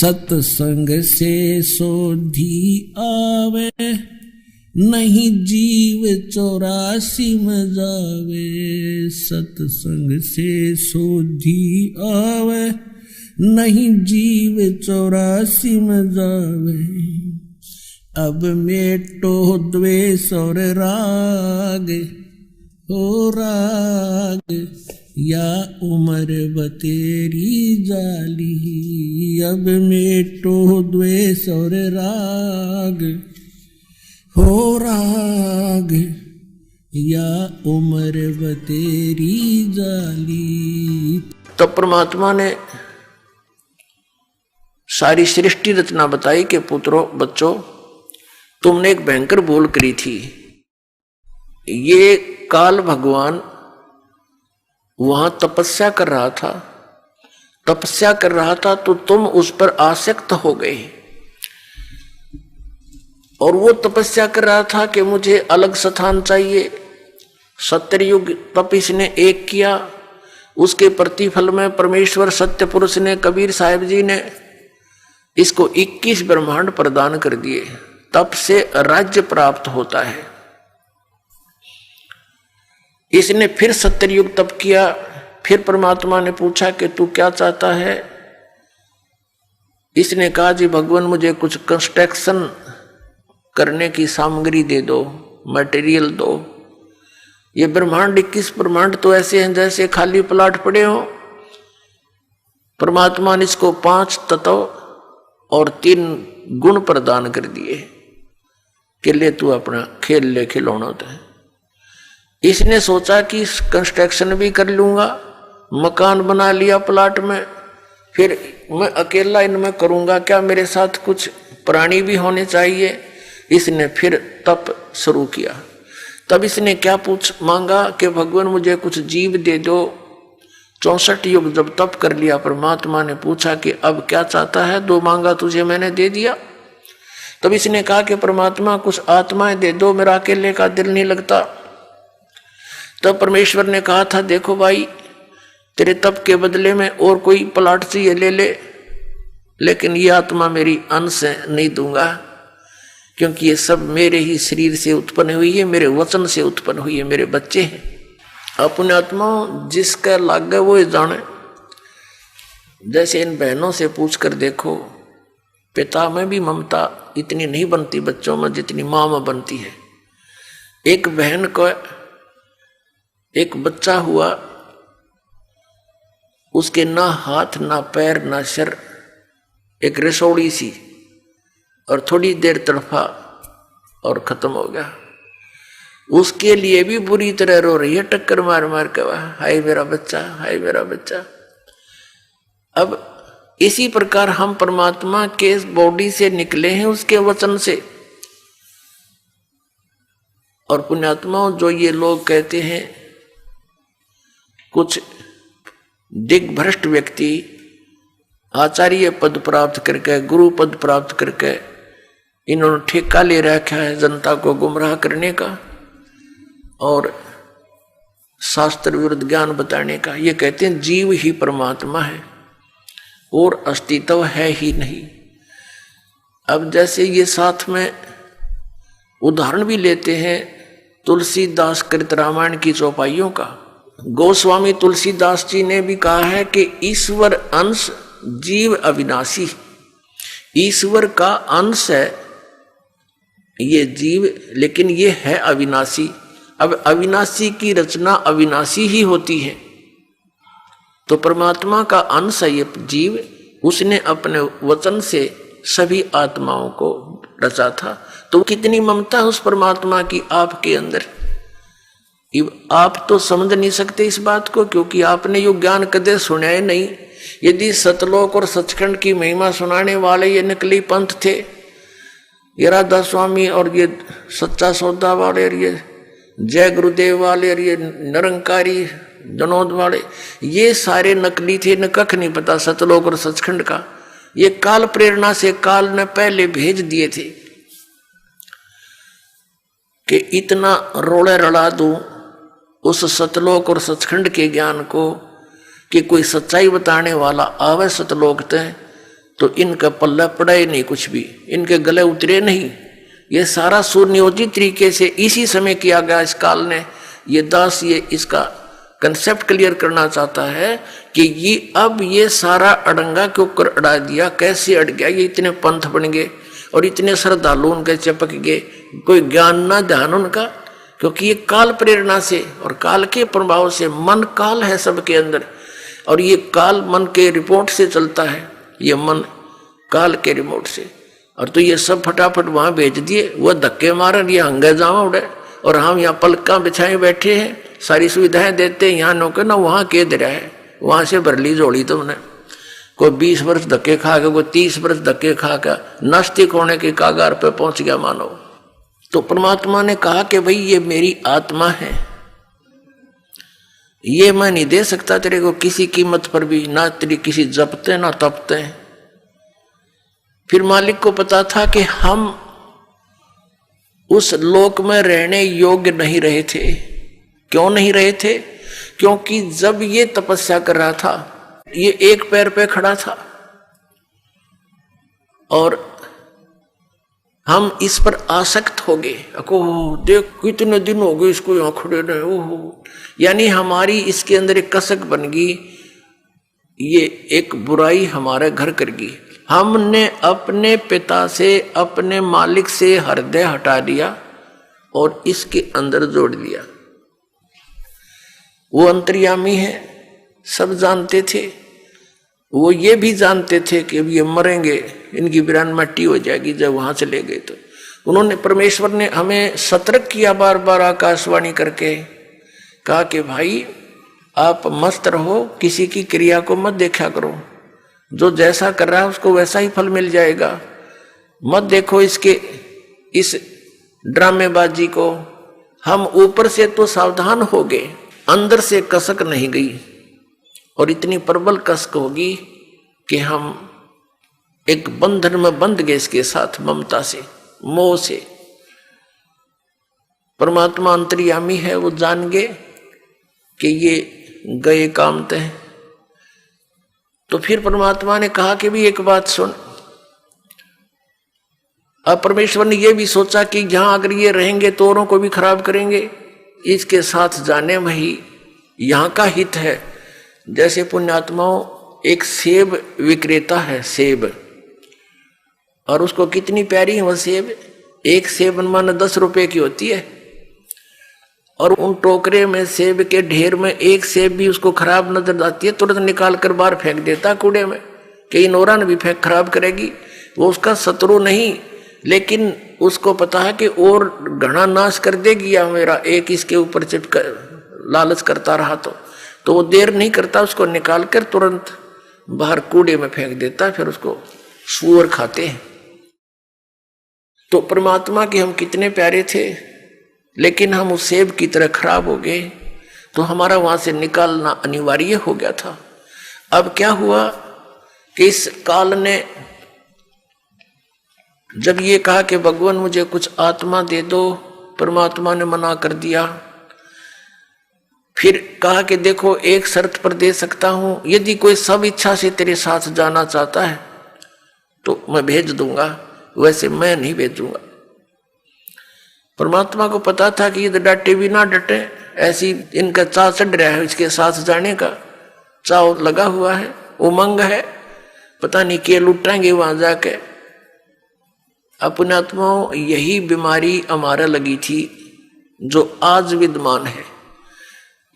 सत्संग से सोधी आवे, नहीं जीव 84 में जावे। सत्संग से सोधी आवे, नहीं जीव 84 में जावे। अब मेटो द्वेष और राग, हो राग या उम्र बतेरी जाली। अब मेटो द्वेष और राग, हो राग या उम्र बतेरी जाली। तो परमात्मा ने सारी सृष्टि रचना बताई कि पुत्रों बच्चों, तुमने एक भयंकर भूल करी थी। ये काल भगवान वहां तपस्या कर रहा था, तो तुम उस पर आसक्त हो गए। और वो तपस्या कर रहा था कि मुझे अलग स्थान चाहिए। सत्ययुग तप इसने एक किया, उसके प्रतिफल में परमेश्वर सत्य पुरुष ने, कबीर साहिब जी ने इसको 21 ब्रह्मांड प्रदान कर दिए। तप से राज्य प्राप्त होता है। इसने फिर सत्ययुग तप किया। फिर परमात्मा ने पूछा कि तू क्या चाहता है। इसने कहा जी भगवान मुझे कुछ कंस्ट्रक्शन करने की सामग्री दे दो, मटेरियल दो। ये ब्रह्मांड 21 ब्रह्मांड तो ऐसे हैं जैसे खाली प्लाट पड़े हो। परमात्मा ने इसको 5 तत्व और 3 गुण प्रदान कर दिए कि ले तू अपना खेल ले खिलौना। तो इसने सोचा कि कंस्ट्रक्शन भी कर लूंगा, मकान बना लिया प्लाट में, फिर मैं अकेला इनमें करूंगा क्या, मेरे साथ कुछ प्राणी भी होने चाहिए। इसने फिर तप शुरू किया। तब इसने क्या मांगा कि भगवान मुझे कुछ जीव दे दो। 64 युग जब तप कर लिया, परमात्मा ने पूछा कि अब क्या चाहता है। 2 मांगा तुझे मैंने दे दिया। तब इसने कहा कि परमात्मा कुछ आत्माएं दे दो, मेरा अकेले का दिल नहीं लगता। तब परमेश्वर ने कहा था देखो भाई, तेरे तप के बदले में और कोई प्लाट चाहिए ले ले, लेकिन ये आत्मा मेरी अंश नहीं दूंगा, क्योंकि ये सब मेरे ही शरीर से उत्पन्न हुई है, मेरे वचन से उत्पन्न हुई है, मेरे बच्चे हैं। अपने आत्मा जिसका लागे वो जाने। जैसे इन बहनों से पूछकर देखो, पिता में भी ममता इतनी नहीं बनती बच्चों में जितनी माँ में बनती है। एक बहन को एक बच्चा हुआ, उसके ना हाथ ना पैर ना सिर, एक रसोड़ी सी, और थोड़ी देर तड़फा और खत्म हो गया। उसके लिए भी बुरी तरह रो रही है, टक्कर मार मार के, हाय मेरा बच्चा, हाय मेरा बच्चा। अब इसी प्रकार हम परमात्मा के बॉडी से निकले हैं, उसके वचन से। और पुण्यात्मा जो ये लोग कहते हैं, कुछ दिग्भ्रष्ट व्यक्ति आचार्य पद प्राप्त करके, गुरु पद प्राप्त करके, इन्होंने ठेका ले रखा है जनता को गुमराह करने का और शास्त्र विरुद्ध ज्ञान बताने का। ये कहते हैं जीव ही परमात्मा है और अस्तित्व है ही नहीं। अब जैसे ये साथ में उदाहरण भी लेते हैं तुलसीदास कृत रामायण की चौपाइयों का। गोस्वामी तुलसीदास जी ने भी कहा है कि ईश्वर अंश जीव अविनाशी। ईश्वर का अंश है ये जीव, लेकिन ये है अविनाशी। अब अविनाशी की रचना अविनाशी ही होती है। तो परमात्मा का अंश है ये जीव, उसने अपने वचन से सभी आत्माओं को रचा था। तो कितनी ममता है उस परमात्मा की आपके अंदर। आप तो समझ नहीं सकते इस बात को, क्योंकि आपने यो ज्ञान कदे सुना ही नहीं। यदि सतलोक और सचखंड की महिमा सुनाने वाले ये नकली पंथ थे, ये राधा स्वामी और ये सच्चा सौदा वाले और ये जय गुरुदेव वाले और ये निरंकारी जनोद वाले, ये सारे नकली थे, न कख नहीं पता सतलोक और सचखंड का। ये काल प्रेरणा से काल ने पहले भेज दिए थे कि इतना रोड़े रड़ा दूं उस सतलोक और सचखंड के ज्ञान को कि कोई सच्चाई बताने वाला आवे सतलोक ते तो इनका पल्ला पड़ा ही नहीं, कुछ भी इनके गले उतरे नहीं। ये सारा सुनियोजित तरीके से इसी समय किया गया इस काल ने। ये दास ये इसका कंसेप्ट क्लियर करना चाहता है कि ये अब ये सारा अड़ंगा के ऊपर अड़ा दिया, कैसे अड़ गया, ये इतने पंथ बन गए और इतने श्रद्धालु उनके चिपक गए, कोई ज्ञान ना ध्यान उनका, क्योंकि ये काल प्रेरणा से और काल के प्रभाव से, मन काल है सबके अंदर और ये काल मन के रिपोर्ट से चलता है, ये मन काल के रिमोट से। और तो ये सब फटाफट वहां भेज दिए, वो धक्के मारन ये हंगे जावा उड़े और हम यहाँ पलका बिछाए बैठे हैं, सारी सुविधाएं देते हैं, यहाँ नौकर ना वहां के दे रहा है, वहां से भर ली जोड़ी तुमने। कोई 20 वर्ष धक्के खा के, कोई 30 वर्ष धक्के खा के नास्तिक होने के कागार पे पहुंच गया मानो। तो परमात्मा ने कहा कि भाई ये मेरी आत्मा है, ये मैं नहीं दे सकता तेरे को किसी कीमत पर भी, ना तेरी किसी जपते ना तपते। फिर मालिक को पता था कि हम उस लोक में रहने योग्य नहीं रहे थे। क्यों नहीं रहे थे? क्योंकि जब ये तपस्या कर रहा था ये एक पैर पे खड़ा था और हम इस पर आसक्त हो गए। ओह देख कितने दिन हो गए इसको यहाँ खड़े रहे, ओह, यानी हमारी इसके अंदर एक कसक बन गई, ये एक बुराई हमारे घर कर गई। हमने अपने पिता से, अपने मालिक से हृदय हटा दिया और इसके अंदर जोड़ दिया। वो अंतर्यामी है, सब जानते थे, वो ये भी जानते थे कि अब ये मरेंगे, इनकी बिरान मट्टी हो जाएगी जब वहां चले गए। तो उन्होंने, परमेश्वर ने हमें सतर्क किया बार बार आकाशवाणी करके, कहा कि भाई आप मस्त रहो, किसी की क्रिया को मत देखा करो, जो जैसा कर रहा है उसको वैसा ही फल मिल जाएगा, मत देखो इसके इस ड्रामेबाजी को। हम ऊपर से तो सावधान हो गए, अंदर से कसक नहीं गई और इतनी प्रबल कसक होगी कि हम एक बंधन में बंध गए इसके साथ, ममता से, मोह से। परमात्मा अंतर्यामी है, वो जान गए कि ये गए कामते हैं। तो फिर परमात्मा ने कहा कि भी एक बात सुन। अब परमेश्वर ने यह भी सोचा कि जहां अगर ये रहेंगे तो औरों को भी खराब करेंगे, इसके साथ जाने में ही यहां का हित है। जैसे पुण्यात्माओं, एक सेब विक्रेता है, सेब, और उसको कितनी प्यारी है वह सेब, एक सेब मानो 10 रुपए की होती है, और उन टोकरे में सेब के ढेर में एक सेब भी उसको खराब नजर आती है, तुरंत निकाल कर बाहर फेंक देता कूड़े में, कई नोरा ने भी फेंक खराब करेगी। वो उसका शत्रु नहीं, लेकिन उसको पता है कि और घना नाश कर देगी या मेरा एक इसके ऊपर चिपक लालच करता रहा तो वो देर नहीं करता, उसको निकाल कर तुरंत बाहर कूड़े में फेंक देता, फिर उसको सूअर खाते हैं। तो परमात्मा के हम कितने प्यारे थे, लेकिन हम उस सेब की तरह खराब हो गए, तो हमारा वहां से निकालना अनिवार्य हो गया था। अब क्या हुआ कि इस काल ने जब ये कहा कि भगवान मुझे कुछ आत्मा दे दो, परमात्मा ने मना कर दिया। फिर कहा कि देखो एक शर्त पर दे सकता हूं, यदि कोई सब इच्छा से तेरे साथ जाना चाहता है तो मैं भेज दूंगा, वैसे मैं नहीं भेजूंगा। परमात्मा को पता था कि ये डटे भी ना डटे, ऐसी इनका चाव चढ़ रहा है, इसके साथ जाने का चाव लगा हुआ है, उमंग है, पता नहीं क्या लुटाएंगे वहां जाके। अपने आत्माओं, यही बीमारी हमारा लगी थी जो आज विद्यमान है।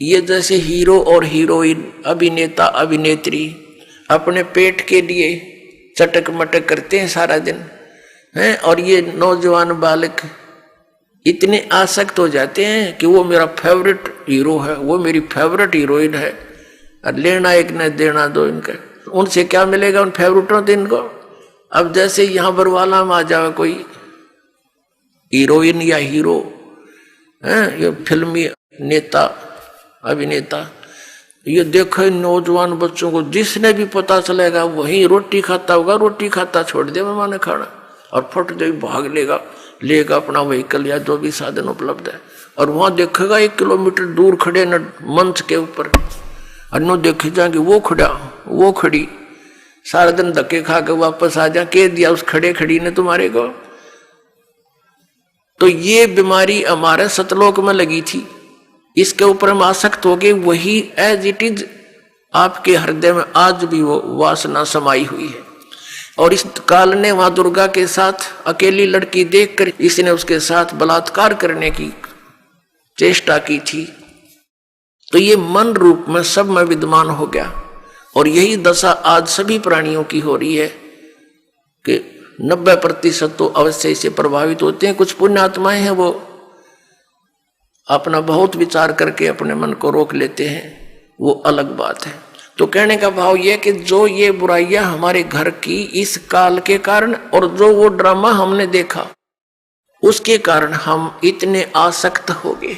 ये जैसे हीरो और हीरोइन, अभिनेता अभिनेत्री अपने पेट के लिए चटक मटक करते हैं सारा दिन हैं, और ये नौजवान बालक इतने आसक्त हो जाते हैं कि वो मेरा फेवरेट हीरो है, वो मेरी फेवरेट हीरोइन है, और लेना एक न देना दो इनका। उनसे क्या मिलेगा उन फेवरेटों से इनको? अब जैसे यहाँ बरवाला में आ जाए कोई हीरोइन या हीरो है, ये फिल्मी नेता अभिनेता, ये देखो नौजवान बच्चों को जिसने भी पता चलेगा वही रोटी खाता होगा, रोटी खाता छोड़ दे मैंने खाना, और फट दे भाग लेगा अपना व्हीकल या जो भी साधन उपलब्ध है, और वहां देखेगा 1 किलोमीटर दूर खड़े न मंच के ऊपर, अन्नो देखे जाएंगे वो खड़ा वो खड़ी, सारा दिन धक्के खा के वापस आ जा, कह दिया उस खड़े खड़ी ने तुम्हारे को। तो ये बीमारी हमारे सतलोक में लगी थी, इसके ऊपर हम आसक्त हो गए। वही एज इट इज आपके हृदय में आज भी वो वासना समाई हुई है। और इस काल ने वहां दुर्गा के साथ अकेली लड़की देखकर इसने उसके साथ बलात्कार करने की चेष्टा की थी। तो ये मन रूप में सब में विद्यमान हो गया। और यही दशा आज सभी प्राणियों की हो रही है कि 90% तो अवश्य इससे प्रभावित होते हैं। कुछ पुण्य आत्माएं हैं, वो अपना बहुत विचार करके अपने मन को रोक लेते हैं, वो अलग बात है। तो कहने का भाव यह कि जो ये बुराइयां हमारे घर की इस काल के कारण और जो वो ड्रामा हमने देखा उसके कारण हम इतने आसक्त हो गए।